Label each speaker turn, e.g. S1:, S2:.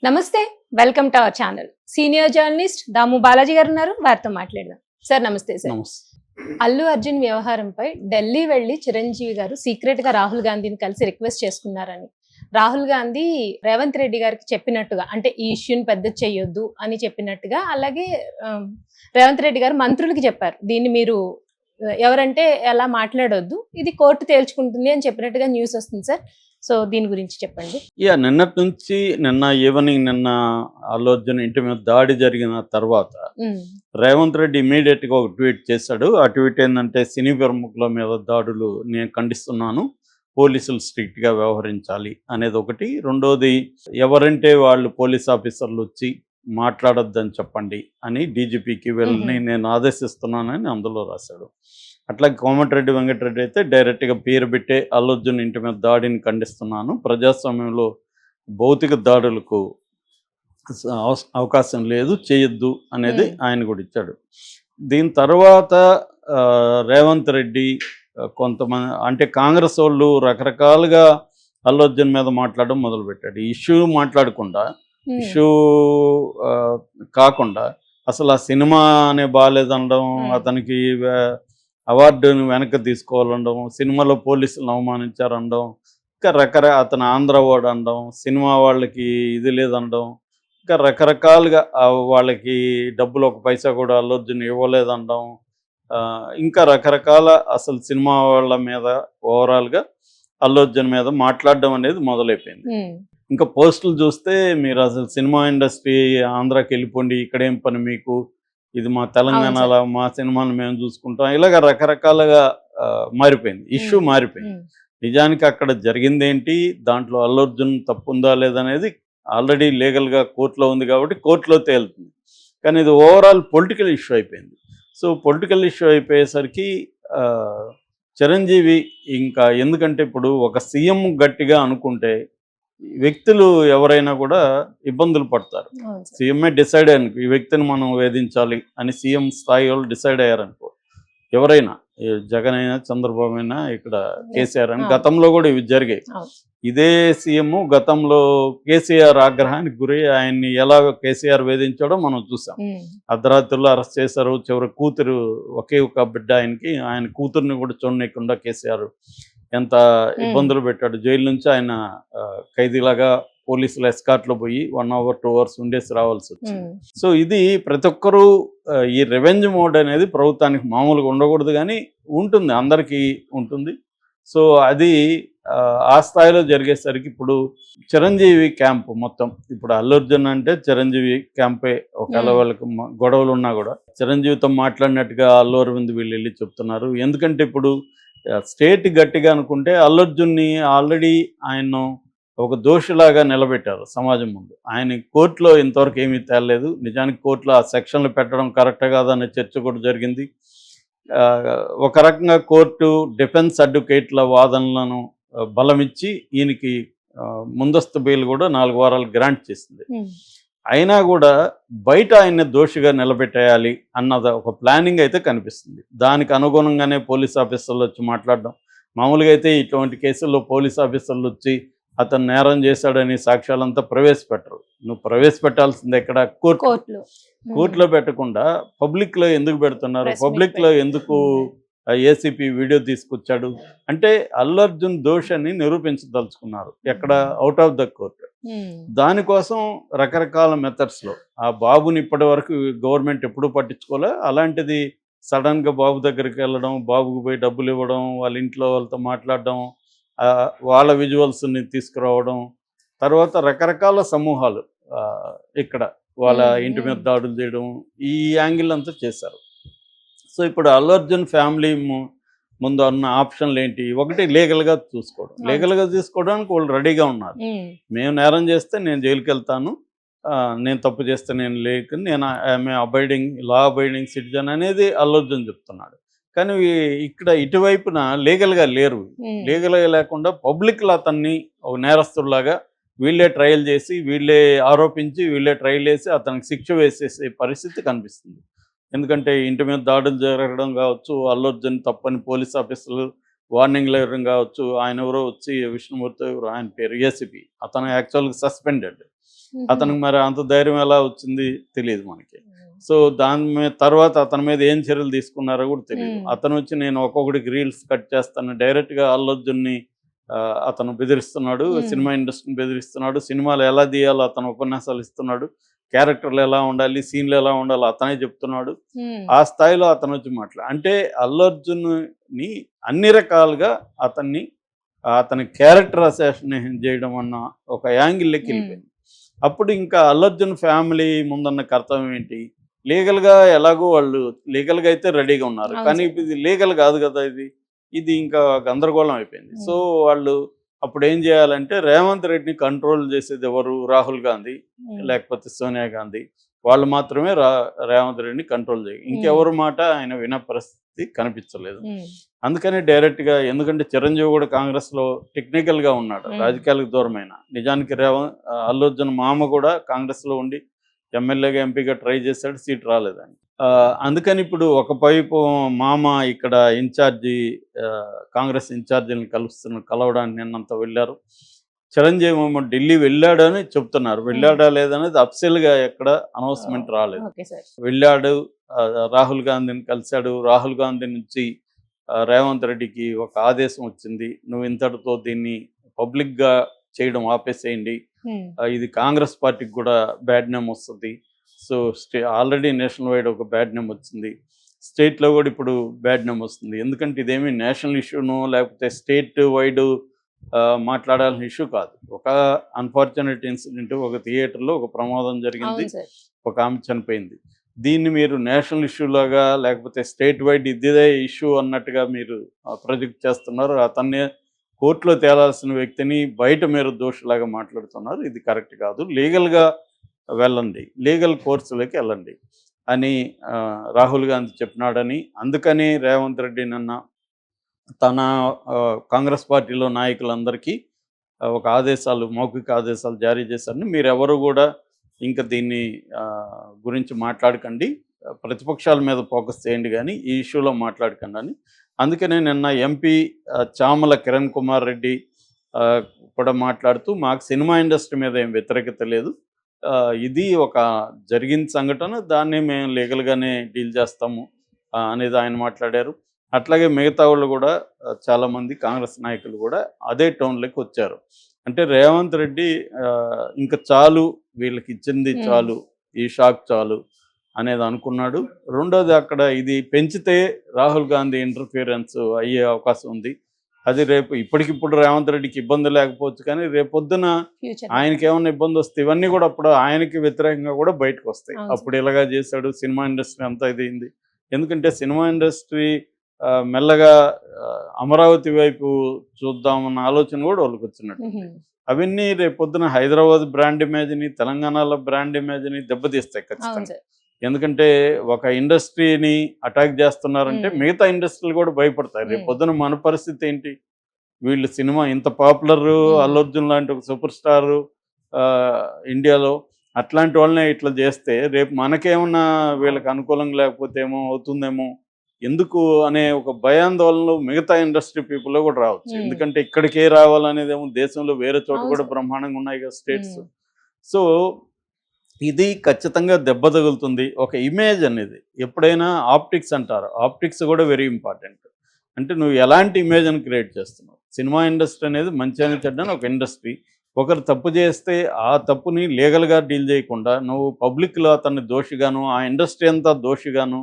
S1: నమస్తే. Welcome to our channel. Senior journalist Damu Balaji గారు ఉన్నారు. వారితో మాట్లాడదాం. సార్ నమస్తే సార్.
S2: నమస్తే.
S1: అల్లు అర్జున్ వ్యవహారంపై ఢిల్లీ వెళ్లి చిరంజీవి గారు సీక్రెట్ గా రాహుల్ గాంధీని కలిసి రిక్వెస్ట్ చేసుకున్నారని, రాహుల్ గాంధీ రేవంత్ రెడ్డి గారికి చెప్పినట్టుగా, అంటే ఈ ఇష్యూని పెద్ద చేయొద్దు అని చెప్పినట్టుగా, అలాగే రేవంత్ రెడ్డి గారు మంత్రులకి చెప్పారు, దీన్ని మీరు ఎవరంటే ఎలా మాట్లాడొద్దు, ఇది కోర్టు తేల్చుకుంటుంది అని చెప్పినట్టుగా న్యూస్ వస్తుంది సార్. సో దీని గురించి చెప్పండి.
S2: నిన్నటి నుంచి నిన్న అల్లు అర్జున్ ఇంటి మీద దాడి జరిగిన తర్వాత రేవంత్ రెడ్డి ఇమీడియట్ గా ఒక ట్వీట్ చేశాడు. ఆ ట్వీట్ ఏంటంటే, సినీ ప్రముఖుల మీద దాడులు నేను ఖండిస్తున్నాను, పోలీసులు స్ట్రిక్ట్ గా వ్యవహరించాలి అనేది ఒకటి. రెండోది, ఎవరంటే వాళ్ళు పోలీస్ ఆఫీసర్లు వచ్చి మాట్లాడొద్దని చెప్పండి అని డీజీపీకి వెళ్ళి నేను ఆదేశిస్తున్నానని అందులో రాశాడు. అట్లాగే కోమటిరెడ్డి వెంకటరెడ్డి అయితే డైరెక్ట్గా పేరు పెట్టే అల్లు అర్జున్ ఇంటి మీద దాడిని ఖండిస్తున్నాను, ప్రజాస్వామ్యంలో భౌతిక దాడులకు అవకాశం లేదు, చేయొద్దు అనేది ఆయన కూడా ఇచ్చాడు. దీని తర్వాత రేవంత్ రెడ్డి కొంతమంది అంటే కాంగ్రెస్ వాళ్ళు రకరకాలుగా అల్లు అర్జున్ మీద మాట్లాడడం మొదలుపెట్టాడు. ఇష్యూ మాట్లాడకుండా, ఇష్యూ కాకుండా అసలు ఆ సినిమా అనే బాగాలేదనడం, అతనికి అవార్డును వెనక్కి తీసుకోవాలనడం, సినిమాలో పోలీసులను అవమానించారనడం, ఇంకా అతను ఆంధ్ర వాడు అనడం, సినిమా వాళ్ళకి ఇది లేదనడం, ఇంకా రకరకాలుగా వాళ్ళకి డబ్బులు ఒక పైసా కూడా అల్లు అర్జున్ ఇవ్వలేదనడం, ఇంకా రకరకాల అసలు సినిమా వాళ్ళ మీద ఓవరాల్గా అల్లు అర్జున్ మీద మాట్లాడడం అనేది మొదలైపోయింది. ఇంకా పోస్టులు చూస్తే, మీరు అసలు సినిమా ఇండస్ట్రీ ఆంధ్రాకి వెళ్ళిపోండి, ఇక్కడేం పని మీకు, ఇది మా తెలంగాణలో మా సినిమాను మేము చూసుకుంటాం, ఇలాగ రకరకాలుగా మారిపోయింది, ఇష్యూ మారిపోయింది. నిజానికి అక్కడ జరిగిందేంటి, దాంట్లో అల్లు అర్జున్ తప్పు ఉందా లేదనేది ఆల్రెడీ లీగల్గా కోర్టులో ఉంది కాబట్టి కోర్టులో తేలుతుంది. కానీ ఇది ఓవరాల్ పొలిటికల్ ఇష్యూ అయిపోయింది. సో పొలిటికల్ ఇష్యూ అయిపోయేసరికి చిరంజీవి ఇంకా, ఎందుకంటే ఇప్పుడు ఒక సీఎం గట్టిగా అనుకుంటే వ్యక్తులు ఎవరైనా కూడా ఇబ్బందులు పడతారు. సీఎంఏ డిసైడ్ అయ్యాను ఈ వ్యక్తిని మనం వేధించాలి అని సీఎం స్థాయి వాళ్ళు డిసైడ్ అయ్యారనుకో, ఎవరైనా జగన్ అయినా చంద్రబాబు అయినా ఇక్కడ కేసీఆర్ అని, గతంలో కూడా ఇవి జరిగాయి. ఇదే సీఎం గతంలో కేసీఆర్ ఆగ్రహానికి గురి ఆయన్ని ఎలా కేసీఆర్ వేధించాడో మనం చూసాం. అర్ధరాత్రుల్లో అరెస్ట్ చేశారు. చివరి కూతురు, ఒకే ఒక బిడ్డ ఆయనకి, ఆయన కూతుర్ని కూడా చూడనీయకుండా కేసీఆర్ ఎంత ఇబ్బందులు పెట్టాడు. జైలు నుంచి ఆయన ఖైదీలాగా పోలీసుల ఎస్కాట్లో పోయి 1 hour 2 hours ఉండేసి రావాల్సి వచ్చింది. సో ఇది ప్రతి ఒక్కరూ ఈ రివెంజ్ మోడ్ అనేది ప్రభుత్వానికి మామూలుగా ఉండకూడదు, కానీ ఉంటుంది, అందరికీ ఉంటుంది. సో అది ఆ స్థాయిలో జరిగేసరికి ఇప్పుడు చిరంజీవి క్యాంపు మొత్తం, ఇప్పుడు అల్లు అర్జున్ అంటే చిరంజీవి క్యాంపే. ఒకవేళ వాళ్ళకి గొడవలు ఉన్నా కూడా చిరంజీవితో మాట్లాడినట్టుగా అల్లు అరవింద్ వీళ్ళు వెళ్ళి చెప్తున్నారు. ఎందుకంటే ఇప్పుడు స్టేట్ గట్టిగా అనుకుంటే అల్లు అర్జున్ని ఆల్రెడీ ఆయన ఒక దోషిలాగా నిలబెట్టారు సమాజం ముందు. ఆయన కోర్టులో ఇంతవరకు ఏమీ తేలలేదు. నిజానికి కోర్టులో ఆ సెక్షన్లు పెట్టడం కరెక్ట్ కాదనే చర్చ కూడా జరిగింది. ఒక రకంగా కోర్టు డిఫెన్స్ అడ్వకేట్ల వాదనలను బలమిచ్చి ఈయనకి ముందస్తు బెయిల్ కూడా 4 వారాలు గ్రాంట్ చేసింది. అయినా కూడా బయట ఆయన్ని దోషిగా నిలబెట్టేయాలి అన్నది ఒక ప్లానింగ్ అయితే కనిపిస్తుంది. దానికి అనుగుణంగానే పోలీస్ ఆఫీసర్లు వచ్చి మాట్లాడడం. మామూలుగా అయితే ఇటువంటి కేసుల్లో పోలీస్ ఆఫీసర్లు వచ్చి అతను నేరం చేశాడని సాక్ష్యాలంతా ప్రవేశపెట్టరు. నువ్వు ప్రవేశపెట్టాల్సింది ఎక్కడ? కోర్టులో పెట్టకుండా పబ్లిక్లో ఎందుకు పెడుతున్నారు? పబ్లిక్లో ఎందుకు ఏసీపీ వీడియో తీసుకొచ్చాడు అంటే అల్లు అర్జున్ దోషాన్ని నిరూపించదలుచుకున్నారు, ఎక్కడ? Out of the court. దానికోసం రకరకాల మెథడ్స్లో ఆ బాబుని ఇప్పటి వరకు గవర్నమెంట్ ఎప్పుడూ పట్టించుకోలే. అలాంటిది సడన్గా బాబు దగ్గరికి వెళ్ళడం, బాబుకు పోయి డబ్బులు ఇవ్వడం, వాళ్ళ ఇంట్లో వాళ్ళతో మాట్లాడడం, వాళ్ళ విజువల్స్ని తీసుకురావడం, తర్వాత రకరకాల సమూహాలు ఇక్కడ వాళ్ళ ఇంటి మీద దాడులు చేయడం, ఈ యాంగిల్ అంతా చేశారు. సో ఇప్పుడు అల్లు అర్జున్ ఫ్యామిలీ ముందు ఉన్న ఆప్షన్లు ఏంటి? ఒకటి, లీగల్గా చూసుకోవడం. లీగల్గా తీసుకోవడానికి వాళ్ళు రెడీగా ఉన్నారు. మేము నేరం చేస్తే నేను జైలుకి వెళ్తాను, నేను తప్పు చేస్తే నేను నేను లా అబైడింగ్ సిటిజన్ అనేది అల్లు అర్జున్ చెప్తున్నాడు. కానీ ఇక్కడ ఇటువైపున లీగల్గా లేరు. లీగల్గా లేకుండా పబ్లిక్లో అతన్ని ఒక నేరస్తుడిలాగా వీళ్ళే ట్రయల్ చేసి, వీళ్ళే ఆరోపించి, వీళ్ళే ట్రయల్ వేసి అతనికి శిక్ష వేసేసే పరిస్థితి కనిపిస్తుంది. ఎందుకంటే ఇంటి మీద దాడులు జరగడం కావచ్చు, అల్లు అర్జున్ తప్పని పోలీస్ ఆఫీసర్లు వార్నింగ్లు ఇవ్వడం కావచ్చు, ఆయన ఎవరో వచ్చి విష్ణుమూర్తి, ఆయన పేరు ఏసీపీ, అతను యాక్చువల్గా సస్పెండెడ్. అతనికి మరి అంత ధైర్యం ఎలా వచ్చింది తెలియదు మనకి. సో దాని మీద తర్వాత అతని మీద ఏం చర్యలు తీసుకున్నారో కూడా తెలియదు. అతను వచ్చి నేను ఒక్కొక్కడికి రీల్స్ కట్ చేస్తాను, డైరెక్ట్గా అల్లు అర్జున్ని అతను బెదిరిస్తున్నాడు, సినిమా ఇండస్ట్రీని బెదిరిస్తున్నాడు, సినిమాలు ఎలా తీయాలో అతను ఉపన్యాసాలు ఇస్తున్నాడు, క్యారెక్టర్లు ఎలా ఉండాలి, సీన్లు ఎలా ఉండాలో అతనే చెప్తున్నాడు. ఆ స్థాయిలో అతను వచ్చి అంటే అల్లు అర్జున్ని అన్ని రకాలుగా అతని క్యారెక్టర్ అసాసినేషన్ చేయడం అన్న ఒక యాంగిల్లోకి వెళ్ళిపోయింది. అప్పుడు ఇంకా అల్లు అర్జున్ ఫ్యామిలీ ముందన్న కర్తవ్యం ఏంటి? లీగల్గా ఎలాగో వాళ్ళు లీగల్గా అయితే రెడీగా ఉన్నారు, కానీ ఇది లీగల్ కాదు కదా, ఇది ఇంకా గందరగోళం అయిపోయింది. సో వాళ్ళు అప్పుడు ఏం చేయాలంటే రేవంత్ రెడ్డిని కంట్రోల్ చేసేది ఎవరు? రాహుల్ గాంధీ లేకపోతే సోనియా గాంధీ. వాళ్ళు మాత్రమే రేవంత్ రెడ్డిని కంట్రోల్ చేయాలి. ఇంకెవరు మాట ఆయన వినే పరిస్థితి కనిపించలేదు. అందుకని డైరెక్ట్గా, ఎందుకంటే చిరంజీవి కూడా కాంగ్రెస్లో టెక్నికల్గా ఉన్నాడు, రాజకీయాలకు దూరమైన. నిజానికి అల్లు అర్జున్ మామ కూడా కాంగ్రెస్లో ఉండి ఎమ్మెల్యేగా ఎంపీగా ట్రై చేశాడు, సీట్ రాలేదని. అందుకని ఇప్పుడు ఒకవైపు మామ ఇక్కడ ఇన్ఛార్జి కాంగ్రెస్ ఇన్ఛార్జీని కలవడానికి నిన్నంత వెళ్ళారు. చిరంజీవి ఏమో ఢిల్లీ వెళ్ళాడని చెప్తున్నారు, వెళ్ళాడా లేదనేది అఫ్సియల్గా ఎక్కడ అనౌన్స్మెంట్ రాలేదు. వెళ్ళాడు, రాహుల్ గాంధీని కలిశాడు. రాహుల్ గాంధీ నుంచి రేవంత్ రెడ్డికి ఒక ఆదేశం వచ్చింది, నువ్వు ఇంతటితో దీన్ని పబ్లిక్గా చేయడం ఆపేసేయండి, ఇది కాంగ్రెస్ పార్టీకి కూడా బ్యాడ్ నేమ్ వస్తుంది. సో ఆల్రెడీ నేషనల్ వైడ్ ఒక బ్యాడ్ నేమ్ వచ్చింది, స్టేట్లో కూడా ఇప్పుడు బ్యాడ్ నేమ్ వస్తుంది. ఎందుకంటే ఇదేమి నేషనల్ ఇష్యూనో లేకపోతే స్టేట్ వైడ్ మాట్లాడాల్సిన ఇష్యూ కాదు. ఒక అన్ఫార్చునేట్ ఇన్సిడెంట్, ఒక థియేటర్లో ఒక ప్రమాదం జరిగింది, ఒక ఆమె చనిపోయింది. దీన్ని మీరు నేషనల్ ఇష్యూ లాగా లేకపోతే స్టేట్ వైడ్ ఇదే ఇష్యూ అన్నట్టుగా మీరు ప్రొజెక్ట్ చేస్తున్నారు. అతన్ని కోర్టులో తేలాల్సిన వ్యక్తిని బయట మీరు దోషులాగా మాట్లాడుతున్నారు, ఇది కరెక్ట్ కాదు, లీగల్గా వెళ్ళండి, లీగల్ కోర్సులోకి వెళ్ళండి అని రాహుల్ గాంధీ చెప్పినాడని. అందుకని రేవంత్ రెడ్డి నిన్న తన కాంగ్రెస్ పార్టీలో నాయకులందరికీ ఒక మౌఖిక ఆదేశాలు జారీ చేశారని, మీరెవరు కూడా ఇంకా దీన్ని గురించి మాట్లాడకండి, ప్రతిపక్షాల మీద ఫోకస్ చేయండి కానీ ఈ ఇష్యూలో మాట్లాడకండి అని. అందుకనే నిన్న ఎంపీ చామల కిరణ్ కుమార్ రెడ్డి కూడా మాట్లాడుతూ, మాకు సినిమా ఇండస్ట్రీ మీద ఏం వ్యతిరేకత లేదు, ఇది ఒక జరిగిన సంఘటన, దాన్ని మేము లీగల్గానే డీల్ చేస్తాము అనేది ఆయన మాట్లాడారు. అట్లాగే మిగతా వాళ్ళు కూడా చాలామంది కాంగ్రెస్ నాయకులు కూడా అదే టోన్లోకి వచ్చారు. అంటే రేవంత్ రెడ్డి ఇంకా చాలు, వీళ్ళకి ఇచ్చింది చాలు, ఈ షాక్ చాలు అనేది అనుకున్నాడు. రెండోది, అక్కడ ఇది పెంచితే రాహుల్ గాంధీ ఇంటర్ఫియరెన్స్ అయ్యే అవకాశం ఉంది. అది రేపు ఇప్పటికిప్పుడు రేవంత్ రెడ్డికి ఇబ్బంది లేకపోవచ్చు, కానీ రేపొద్దున ఆయనకి ఏమైనా ఇబ్బంది వస్తే ఇవన్నీ కూడా అప్పుడు ఆయనకి వ్యతిరేకంగా కూడా బయటకు వస్తాయి. అప్పుడు ఇలాగా చేశాడు, సినిమా ఇండస్ట్రీ అంతా ఇదైంది. ఎందుకంటే సినిమా ఇండస్ట్రీ మెల్లగా అమరావతి వైపు చూద్దామన్న ఆలోచన కూడా వాళ్ళకి వచ్చినట్టు. అవన్నీ రేపొద్దున హైదరాబాద్ బ్రాండ్ ఇమేజ్ని, తెలంగాణలో బ్రాండ్ ఇమేజ్ని దెబ్బతీస్తాయి ఖచ్చితంగా. ఎందుకంటే ఒక ఇండస్ట్రీని అటాక్ చేస్తున్నారంటే మిగతా ఇండస్ట్రీలు కూడా భయపడతాయి. రేపు పొద్దున మన పరిస్థితి ఏంటి? వీళ్ళు సినిమా ఇంత పాపులర్, అల్లు అర్జున్ లాంటి ఒక సూపర్ స్టార్ ఇండియాలో, అట్లాంటి వాళ్ళనే ఇట్లా చేస్తే రేపు మనకేమన్నా వీళ్ళకి అనుకూలంగా లేకపోతే ఏమో అవుతుందేమో ఎందుకు అనే ఒక భయాందోళనలు మిగతా ఇండస్ట్రీ పీపుల్లో కూడా రావచ్చు. ఎందుకంటే ఇక్కడికే రావాలనేది ఏమో దేశంలో వేరే చోట కూడా బ్రహ్మాండంగా ఉన్నాయి కదా స్టేట్స్. సో ఇది ఖచ్చితంగా దెబ్బ తగులుతుంది. ఒక ఇమేజ్ అనేది ఎప్పుడైనా ఆప్టిక్స్ అంటారు, ఆప్టిక్స్ కూడా వెరీ ఇంపార్టెంట్. అంటే నువ్వు ఎలాంటి ఇమేజ్ని క్రియేట్ చేస్తున్నావు. సినిమా ఇండస్ట్రీ అనేది మంచి అని చెడ్డని ఒక ఇండస్ట్రీ. ఒకరు తప్పు చేస్తే ఆ తప్పుని లీగల్గా డీల్ చేయకుండా నువ్వు పబ్లిక్లో అతన్ని దోషిగాను, ఆ ఇండస్ట్రీ అంతా దోషిగాను